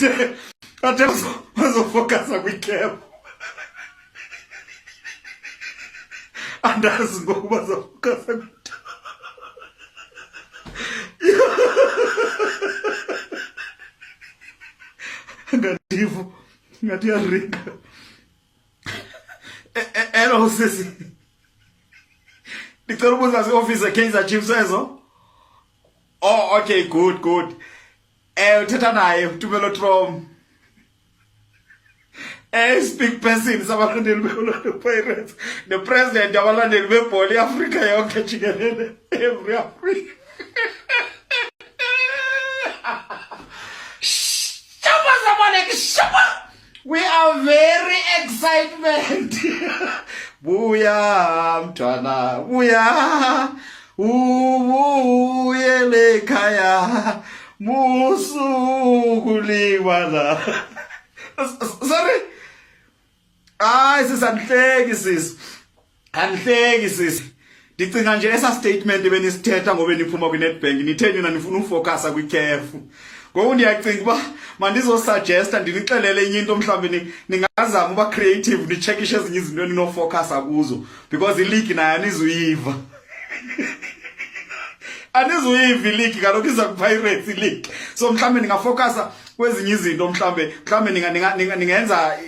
Kade bazofocusa kwi-cap. Andazi ngokuba bazofocusa ngativo ngathi yaringa. Hello sisi. Ngicela ubuza se-office Kaizer Chiefs ezo. Oh okay, good. Uthetha naye Tumelo Trom. Speak person sabalandeli beOrlando Pirates. The president yabalandeli bebhola eAfrika yonke jikelele. Every Africa. We are very excited. Buya mtwana, buya. Ubuyele khaya. Musukuliwala. Sorry. Sisanhleki sis. Anhleki sis. Ndicinga nje esa statement benisithetha ngoba niphuma kwiNetbank nitheni yona nifuna ufocusa kwi-CAF. Ngoku ndiyacinga uba mandizosuggesta ndinixelele enye into mhlawumbe ningazama uba creative nicheckishe ezinye izinto eninofocusa kuzo because ileague nayo anizuyiva. Anizuyiva ileague kaloku iza kuPirates ileague. So mhlawumbe ningafocusa kwezinye izinto mhlawumbe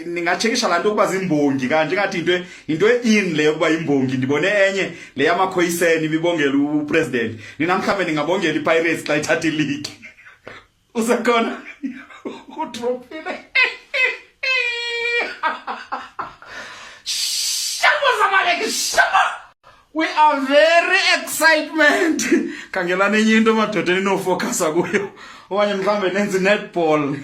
ningacheckisha lanto ukuba zimbongi kanje ngathi into in le ukuba imbongi ndibone enye le yamakhoyiseni ibibongela upresident. Nina mhlawumbe ningabongela iPirates xa ithatha ileague. Usakhona udropile. We are very excitement. Kangelana enye into madoda ninofocusa kuyo. Okanye mhlambe nenze netball.